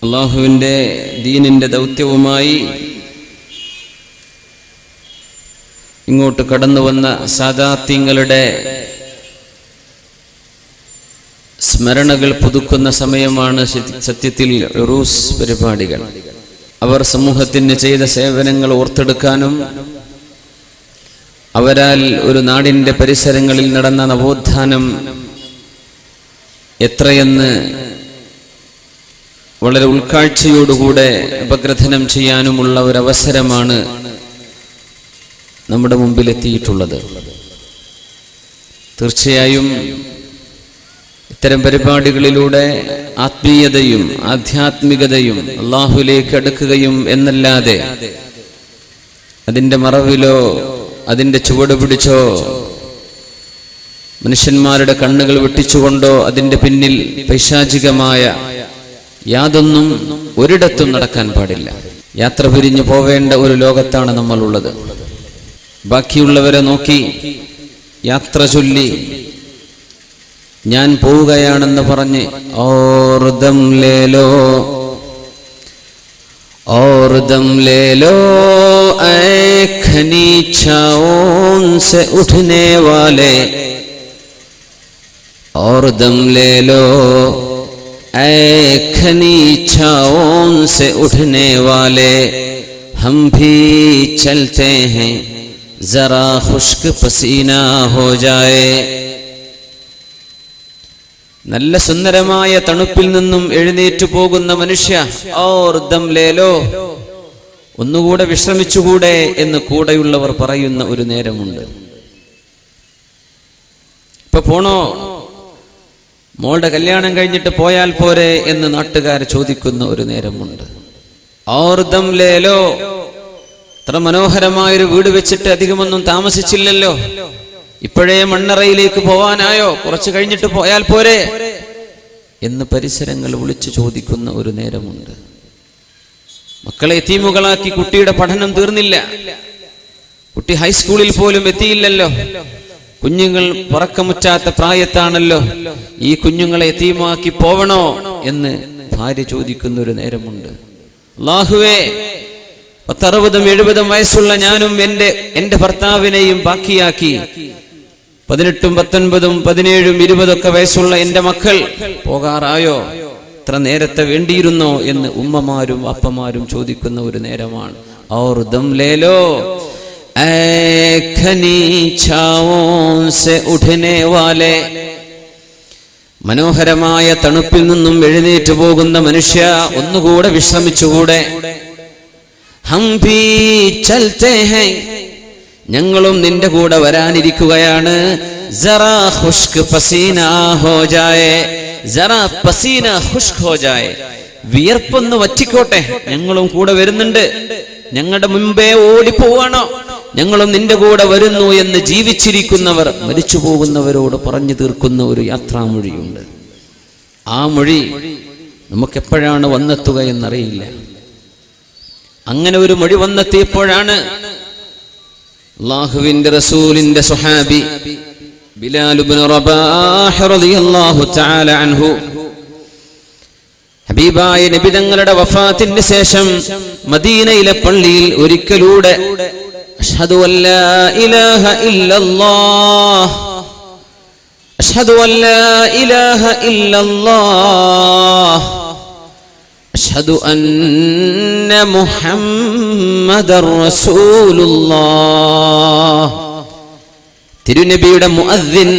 അല്ലാഹുവിൻ്റെ ദീനിൻ്റെ ദൗത്യവുമായി ഇങ്ങോട്ട് കടന്നു വന്ന സാദാത്യങ്ങളുടെ സ്മരണകൾ പുതുക്കുന്ന സമയമാണ് സത്യത്തിൽ ഉറൂസ് പരിപാടികൾ. അവർ സമൂഹത്തിന് ചെയ്ത സേവനങ്ങൾ ഓർത്തെടുക്കാനും അവരാൽ ഒരു നാടിൻ്റെ പരിസരങ്ങളിൽ നടന്ന നവോത്ഥാനം എത്രയെന്ന് വളരെ ഉൾക്കാഴ്ചയോടുകൂടെ അപഗ്രഥനം ചെയ്യാനുമുള്ള ഒരവസരമാണ് നമ്മുടെ മുമ്പിലെത്തിയിട്ടുള്ളത്. തീർച്ചയായും ഇത്തരം പരിപാടികളിലൂടെ ആത്മീയതയും ആധ്യാത്മികതയും അല്ലാഹുവിലേക്ക് അടുക്കുകയും എന്നല്ലാതെ അതിൻ്റെ മറവിലോ അതിൻ്റെ ചുവട് പിടിച്ചോ മനുഷ്യന്മാരുടെ കണ്ണുകൾ വെട്ടിച്ചുകൊണ്ടോ അതിൻ്റെ പിന്നിൽ പൈശാചികമായ യാതൊന്നും ഒരിടത്തും നടക്കാൻ പാടില്ല. യാത്ര പിരിഞ്ഞു പോവേണ്ട ഒരു ലോകത്താണ് നമ്മളുള്ളത്. ബാക്കിയുള്ളവരെ നോക്കി യാത്ര ചൊല്ലി ഞാൻ പോവുകയാണെന്ന് പറഞ്ഞ് और दम ले लो ऐ खनीचाओं से उठने वाले और दम ले लो ऐ खनीचाओं से उठने वाले हम भी चलते हैं जरा खुश्क पसीना हो जाए. നല്ല സുന്ദരമായ തണുപ്പിൽ നിന്നും എഴുന്നേറ്റു പോകുന്ന മനുഷ്യ और दम ले लो, ഒന്നുകൂടെ വിശ്രമിച്ചുകൂടെ എന്ന് കൂടെയുള്ളവർ പറയുന്ന ഒരു നേരമുണ്ട്. ഇപ്പൊ പോണോ, മോളുടെ കല്യാണം കഴിഞ്ഞിട്ട് പോയാൽ പോരെ എന്ന് നാട്ടുകാർ ചോദിക്കുന്ന ഒരു നേരമുണ്ട്. और दम ले लो, ഇത്ര മനോഹരമായൊരു വീട് വെച്ചിട്ട് അധികമൊന്നും താമസിച്ചില്ലല്ലോ, ഇപ്പോഴേ മണ്ണറയിലേക്ക് പോവാനായോ, കുറച്ച് കഴിഞ്ഞിട്ട് പോയാൽ പോരെ എന്ന് പരിസരങ്ങൾ വിളിച്ചു ചോദിക്കുന്ന ഒരു നേരമുണ്ട്. മക്കളെ യതീമുകളാക്കി കുട്ടിയുടെ പഠനം തീർന്നില്ല, കുട്ടി ഹൈസ്കൂളിൽ പോലും എത്തിയില്ലല്ലോ, കുഞ്ഞുങ്ങൾ പറക്കമുറ്റാത്ത പ്രായത്താണല്ലോ, ഈ കുഞ്ഞുങ്ങളെ യതീമാക്കി പോവണോ എന്ന് ഭാര്യ ചോദിക്കുന്ന ഒരു നേരമുണ്ട്. അല്ലാഹുവേ, 60-70 വയസ്സുള്ള ഞാനും എന്റെ ഭർത്താവിനെയും ബാക്കിയാക്കി 18, 19, 17, 20 വയസ്സുള്ള എന്റെ മക്കൾ പോകാറായോ, ഇത്ര നേരത്തെ വേണ്ടിയിരുന്നോ എന്ന് ഉമ്മമാരും അപ്പമാരും ചോദിക്കുന്ന ഒരു നേരമാണ്. और दम ले लो ऐ खनीचाओं से उठने वाले, മനോഹരമായ തണുപ്പിൽ നിന്നും എഴുന്നേറ്റ് പോകുന്ന മനുഷ്യ, ഒന്നുകൂടെ വിശ്രമിച്ചുകൂടെ. ഹം ഭീ ചൽത്തെ ഹൈ, ഞങ്ങളും നിന്റെ കൂടെ വരാനിരിക്കുകയാണ്. ജറാ ഖുശ്ക് പസീന ഹോ ജായേ, ജറാ പസീന ഖുശ്ക് ഹോ ജായേ, വിയർപ്പൊന്ന് വറ്റിക്കോട്ടെ, ഞങ്ങളും കൂടെ വരുന്നുണ്ട്. ഞങ്ങളുടെ മുമ്പേ ഓടിപ്പോവാണോ, ഞങ്ങളും നിന്റെ കൂടെ വരുന്നു എന്ന് ജീവിച്ചിരിക്കുന്നവർ മരിച്ചു പോകുന്നവരോട് പറഞ്ഞു തീർക്കുന്ന ഒരു യാത്രാമൊഴിയുണ്ട്. ആ മൊഴി നമുക്കെപ്പോഴാണ് വന്നെത്തുക എന്നറിയില്ല. അങ്ങനെ ഒരു മൊഴി വന്നെത്തിയപ്പോഴാണ് അല്ലാഹുവിന്റെ റസൂലിന്റെ സ്വഹാബി ബിലാൽ ഇബ്നു റബാഹ് റളിയല്ലാഹു തആല അൻഹു ഹബീബായ നബി തങ്ങളുടെ വഫാത്തിന് ശേഷം മദീനയിലെ പള്ളിയിൽ ഒരിക്കലൂടെ അഷ്ഹദു അല്ലാ ഇലാഹ ഇല്ലല്ലാഹ്, അഷ്ഹദു അല്ലാ ഇലാഹ ഇല്ലല്ലാഹ്, അഷ്ഹദു അന്ന മുഹമ്മദർ റസൂലുള്ളാഹ്. തിരുനബിയുടെ മുഅദ്ദിൻ,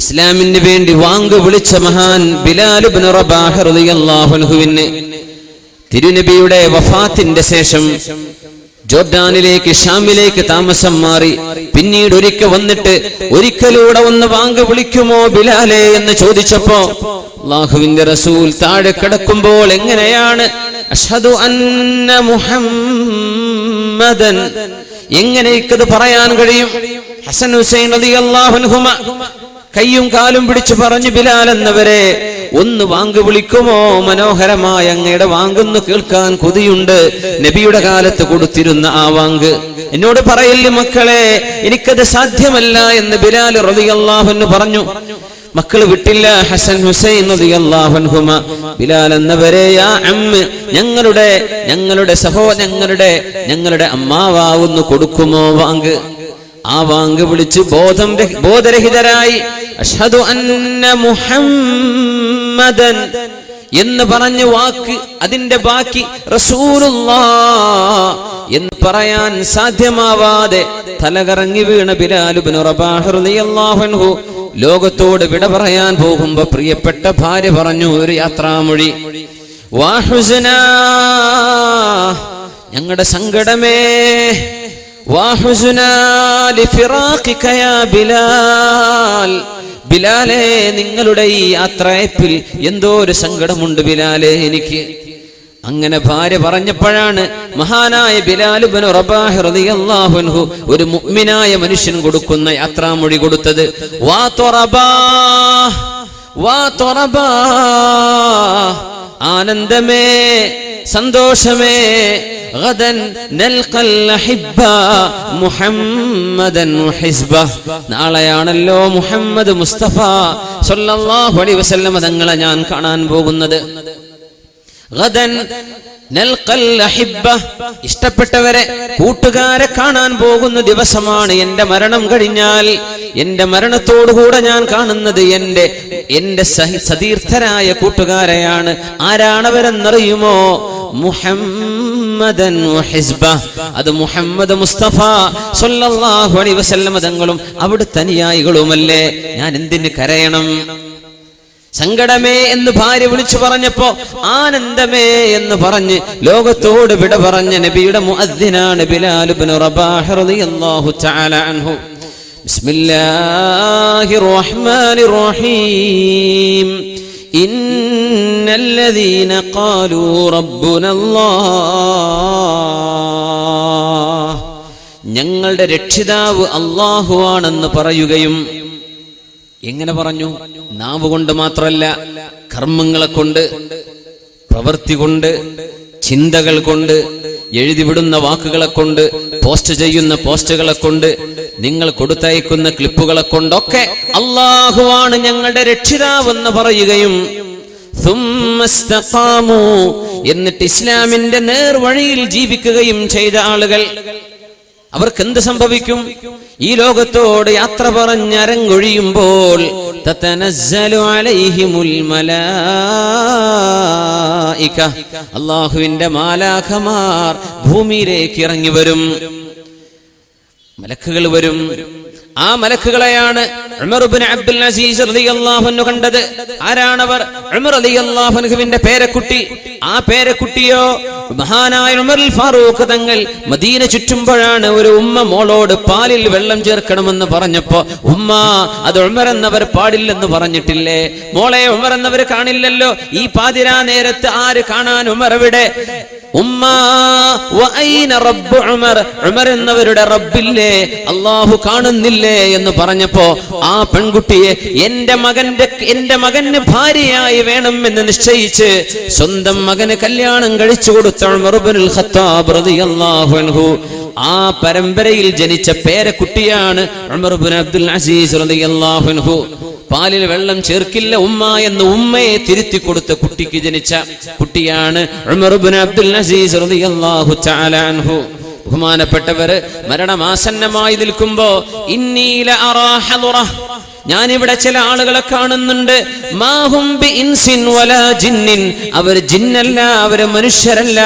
ഇസ്ലാമിന് വേണ്ടി വാങ്ക് വിളിച്ച മഹാൻ ബിലാൽ ഇബ്നു റബാഹ് റളിയല്ലാഹു അൻഹുവിനെ തിരുനബിയുടെ വഫാത്തിന്റെ ശേഷം ജോർഡാനിലേക്ക്, ഷാമിലേക്ക് താമസം മാറി പിന്നീട് ഒരിക്കൽ വന്നിട്ട് ഒരിക്കലൂടെ ഒന്ന് വാങ്ക് വിളിക്കുമോ ബിലാലെ എന്ന് ചോദിച്ചപ്പോ അല്ലാഹുവിന്റെ റസൂൽ താഴെ കിടക്കുമ്പോൾ എങ്ങനെയാണ് അഷ്ഹദു അന്ന മുഹമ്മദൻ, എങ്ങനെ ഇക്കത് പറയാൻ കഴിയും? ഹസൻ ഹുസൈൻ റളിയല്ലാഹു അൻഹുമ കയ്യും കാലും പിടിച്ചു പറഞ്ഞു, ബിലാൽ എന്നവരെ ഒന്ന് വാങ്ക് വിളിക്കുമോ? മനോഹരമായ അങ്ങയുടെ വാങ്കൊന്ന് കേൾക്കാൻ കൊതിയുണ്ട്. നബിയുടെ കാലത്ത് കൊടുത്തിരുന്ന ആ വാങ്ക് എന്നോട് പറയല്ലേ മക്കളെ, എനിക്കത് സാധ്യമല്ല എന്ന് ബിലാൽ റളിയല്ലാഹു അൻഹു പറഞ്ഞു. മക്കൾ വിട്ടില്ല. ഹസൻ ഹുസൈൻ റളിയല്ലാഹു അൻഹുമ ബിലാൽ എന്നവരെ യാ അമ്മ, ഞങ്ങളുടെ ഞങ്ങളുടെ അമ്മാവാവുന്നു കൊടുക്കുമോ വാങ്ക്. ആ വാങ്ക് വിളിച്ച് ബോധരഹിതരായി അഷ്ഹദു അന്ന മുഹമ്മദൻ എന്ന് പറഞ്ഞ വാക്ക്, അതിന്റെ ബാക്കി റസൂലുള്ളാഹ് എന്ന് പറയാൻ സാധ്യമാവാതെ തലകറങ്ങി വീണ ബിലാൽ ഇബ്നു റബാഹ് റളിയല്ലാഹു അൻഹു ലോകത്തോട് വിട പറയാൻ പോകുമ്പോ പ്രിയപ്പെട്ട ഭാര്യ പറഞ്ഞു ഒരു യാത്രാമൊഴി, വാഹുസ്നാ, ഞങ്ങളുടെ സങ്കടമേ, വാഹുസ്നാ ലിഫിറാഖിക യാ ബിലാൽ, ബിലാലേ നിങ്ങളുടെ ഈ യാത്രയപ്പിൽ എന്തോ ഒരു സങ്കടമുണ്ട് ബിലാലേ എനിക്ക്. അങ്ങനെ ഭാര്യ പറഞ്ഞപ്പോഴാണ് മഹാനായ ബിലാൽ ഇബ്നു റബാഹ് റളിയല്ലാഹു അൻഹു ഒരു മുഅ്മിനായ മനുഷ്യൻ കൊടുക്കുന്ന യാത്രാമൊഴി കൊടുത്തത്. വാ ത്വറബാ, വാ ത്വറബാ, ആനന്ദമേ, സന്തോഷമേ, ഗദൻ നൽഖൽ അഹിബ്ബ മുഹമ്മദൻ വഹിസ്ബഹ്, നാളെയാണല്ലോ മുഹമ്മദ് മുസ്തഫ സല്ലല്ലാഹു അലൈഹി വസല്ലം തങ്ങളെ ഞാൻ കാണാൻ പോകുന്നത്. ഗദൻ നൽഖൽ അഹിബ്ബ, ഇഷ്ടപ്പെട്ടവരെ, കൂട്ടുകാരെ കാണാൻ പോകുന്ന ദിവസമാണ്. എന്റെ മരണം കഴിഞ്ഞാൽ എന്റെ മരണത്തോടുകൂടെ ഞാൻ കാണുന്നത് എന്റെ സതീർത്ഥരായ കൂട്ടുകാരെയാണ്. ആരാണവരെന്നറിയുമോ? മുഹമ്മദൻ വഹിസ്ബഹ്, അത് മുഹമ്മദ് മുസ്തഫ സല്ലല്ലാഹു അലൈഹി വസല്ലം തങ്ങളും അവിടുത്തെ അനുയായികളുമല്ലേ. ഞാൻ എന്തിന് കരയണം? സങ്കടമേ എന്ന് ഭാര്യ വിളിച്ചു പറഞ്ഞപ്പോ ആനന്ദമേ എന്ന് പറഞ്ഞ് ലോകത്തോട് വിട പറഞ്ഞ നബിയുടെ മുഅദ്ദിനാണ് ബിലാൽ ഇബ്നു റബാഹ് റളിയല്ലാഹു തആല അൻഹു. ബിസ്മില്ലാഹിർ റഹ്മാനിർ റഹീം. ഇന്നല്ലദീന ഖാലൂ റബ്ബുനല്ലാഹ്, ഞങ്ങളുടെ രക്ഷിതാവ് അല്ലാഹുവാണെന്ന് പറയുകയും, എങ്ങനെ പറഞ്ഞു? നാവ് കൊണ്ട് മാത്രമല്ല, കർമ്മങ്ങളെ കൊണ്ട്, പ്രവൃത്തി കൊണ്ട്, ചിന്തകൾ കൊണ്ട്, എഴുതിവിടുന്ന വാക്കുകളെ കൊണ്ട്, പോസ്റ്റ് ചെയ്യുന്ന പോസ്റ്റുകളെ കൊണ്ട്, നിങ്ങൾ കൊടുത്തയക്കുന്ന ക്ലിപ്പുകളെ കൊണ്ടൊക്കെ അല്ലാഹുവാണ് ഞങ്ങളുടെ രക്ഷിതാവെന്ന് പറയുകയും, എന്നിട്ട് ഇസ്ലാമിന്റെ നേർവഴിയിൽ ജീവിക്കുകയും ചെയ്ത ആളുകൾ, അവർക്ക് എന്ത് സംഭവിക്കും? ഈ ലോകത്തോട് യാത്ര പറഞ്ഞരങ്ങൊഴിയുമ്പോൾ തതനസ്സലു അലൈഹിമുൽ മലായിക, അല്ലാഹുവിന്റെ മാലാഖമാർ ഭൂമിയിലേക്ക് ഇറങ്ങി വരും. മലക്കുകൾ വരും. ആ മലക്കുകളെയാണ് ഉമർ ഇബ്നു അബ്ദുൽ അസീസ് റളിയല്ലാഹു അൻഹു കണ്ടത്. ആരാണവർ? ഉമർ റളിയല്ലാഹു അൻഹുവിന്റെ പേരക്കുട്ടി. ആ പേരക്കുട്ടിയോ മഹാനായ ഉമർ ഫാറൂഖ് തങ്ങൾ മദീന ചുറ്റുമ്പോഴാണ് ഒരു ഉമ്മ മോളോട് പാലിൽ വെള്ളം ചേർക്കണമെന്ന് പറഞ്ഞപ്പോ, ഉമ്മ അത് ഉമർ എന്നവർ പാടില്ലെന്ന് പറഞ്ഞിട്ടില്ലേ? മോളെ, ഉമർ എന്നവർ കാണില്ലല്ലോ. ഈ പാതിരാ നേരത്ത് ആര് കാണാൻ? ഉമർ എവിടെ? ഉമ്മ വഅൈന റബ്ബു ഉമർ, ഉമർ എന്നവരുടെ റബ്ബില്ലേ, അല്ലാഹു കാണുന്നില്ലേ എന്ന് പറഞ്ഞപ്പോ ആ പെൺകുട്ടിയെ എന്റെ മകന് ഭാര്യയായി വേണമെന്ന് നിശ്ചയിച്ച് സ്വന്തം മകന് കല്യാണം കഴിച്ചു കൊടുത്ത ഉമർ ഇബ്നുൽ ഖത്താബ് റളിയല്ലാഹു അൻഹു, ആ പരമ്പരയിൽ ജനിച്ച പേരക്കുട്ടിയാണ് ഉമർ ഇബ്നു അബ്ദുൽ അസീസ് റളിയല്ലാഹു അൻഹു. പാലിൽ വെള്ളം ചേർക്കില്ല ഉമ്മ എന്ന് ഉമ്മയെ തിരുത്തി കൊടുത്ത കുട്ടിക്ക് ജനിച്ച കുട്ടിയാണ് ഉമർ ഇബ്നു അബ്ദുൽ അസീസ് റളിയല്ലാഹു തആല അൻഹു. ബഹുമാനപ്പെട്ടവര് മരണമാസന്നമായി നിൽക്കുമ്പോ ഇന്നീല അറാഹദുറ, ഞാനിവിടെ ചില ആളുകളെ കാണുന്നുണ്ട്. മാഹും ബി ഇൻസിൻ വലാ ജിന്നിൻ, അവർ ജിന്നല്ല, അവര് മനുഷ്യരല്ല.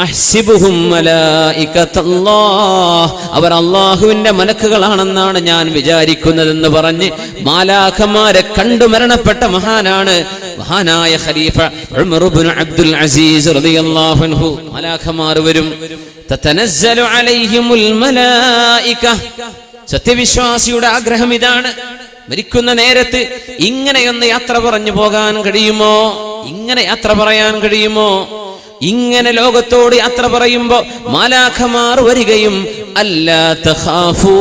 അഹ്സിബുഹും മലായികത്തുല്ലാഹ്, അവർ അല്ലാഹുവിന്റെ മലക്കുകളാണെന്നാണ് ഞാൻ വിചാരിക്കുന്നതെന്ന് പറഞ്ഞ് മാലാഖമാരെ കണ്ടു മരണപ്പെട്ട മഹാനാണ് മഹാനായ ഖലീഫ ഉമർ ഇബ്നു അബ്ദുൽ അസീസ് റളിയല്ലാഹു അൻഹു. മാലാഖമാർ വരും. തതനസ്സലു അലൈഹിമുൽ മലായിക. സത്യവിശ്വാസിയുടെ ആഗ്രഹം ഇതാണ്. മരിക്കുന്ന നേരത്ത് ഇങ്ങനെയൊന്ന് യാത്ര പറഞ്ഞു പോകാൻ കഴിയുമോ? ഇങ്ങനെ യാത്ര പറയാൻ കഴിയുമോ? ഇങ്ങനെ ലോകത്തോട് യാത്ര പറയുമ്പോ മാലാഖമാർ വരികയും, അല്ലാ തഖാഫൂ,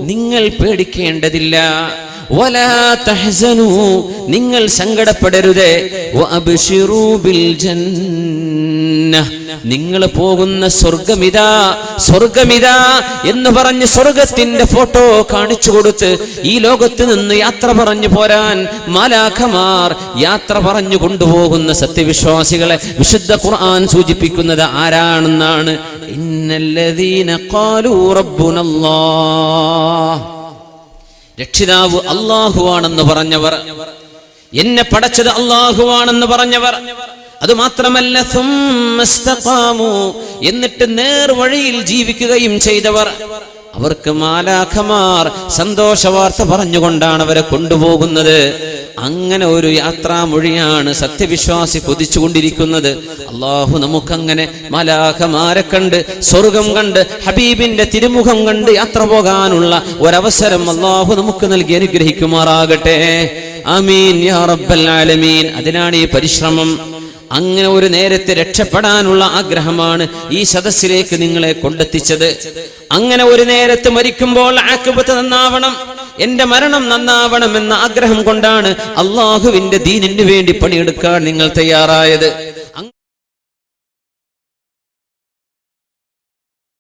നിങ്ങൾ പേടിക്കേണ്ടതില്ല, വലാ തഹ്സനൂ, നിങ്ങൾ സങ്കടപ്പെടരുതേ, വഅബ്ശിറൂ ബിൽ ജന്ന, നിങ്ങൾ പോകുന്ന സ്വർഗമിതാ, സ്വർഗമിതാ എന്ന് പറഞ്ഞ് സ്വർഗത്തിന്റെ ഫോട്ടോ കാണിച്ചു കൊടുത്ത് ഈ ലോകത്ത് നിന്ന് യാത്ര പറഞ്ഞു പോരാൻ മാലാഖമാർ യാത്ര പറഞ്ഞു കൊണ്ടുപോകുന്ന സത്യവിശ്വാസികളെ വിശുദ്ധ ഖുർആൻ സൂചിപ്പിക്കുന്നത് ആരാണെന്നാണ്. ഇന്നല്ലദീന ഖാലൂ റബ്ബുനല്ലാഹ്, രക്ഷിതാവ് അല്ലാഹുവാണെന്ന് പറഞ്ഞവർ, എന്നെ പടച്ചത് അല്ലാഹുവാണെന്ന് പറഞ്ഞവർ, അതുമാത്രമല്ല സുമ്മസ്തഖാമു, എന്നിട്ട് നേർവഴിയിൽ ജീവിക്കുകയും ചെയ്തവർ, അവർക്ക് മാലാഖമാർ സന്തോഷവാർത്ത പറഞ്ഞുകൊണ്ടാണ് അവരെ കൊണ്ടുപോകുന്നത്. അങ്ങനെ ഒരു യാത്രാമൊഴിയാണ് സത്യവിശ്വാസി കൊതിച്ചുകൊണ്ടിരിക്കുന്നത്. അള്ളാഹു നമുക്കങ്ങനെ മാലാഖമാരെ കണ്ട് സ്വർഗം കണ്ട് ഹബീബിന്റെ തിരുമുഖം കണ്ട് യാത്ര പോകാനുള്ള ഒരവസരം അള്ളാഹു നമുക്ക് നൽകി അനുഗ്രഹിക്കുമാറാകട്ടെ. ആമീൻ യാ റബ്ബൽ ആലമീൻ. അതിനാണ് ഈ പരിശ്രമം. അങ്ങനെ ഒരു നേരത്തെ രക്ഷപ്പെടാനുള്ള ആഗ്രഹമാണ് ഈ സദസ്സിലേക്ക് നിങ്ങളെ കൊണ്ടെത്തിച്ചത്. അങ്ങനെ ഒരു നേരത്ത് മരിക്കുമ്പോൾ ആഖിബത്ത് നന്നാവണം, എന്റെ മരണം നന്നാവണം എന്ന ആഗ്രഹം കൊണ്ടാണ് അള്ളാഹുവിന്റെ ദീനിന് വേണ്ടി പണിയെടുക്കാൻ നിങ്ങൾ തയ്യാറായത്.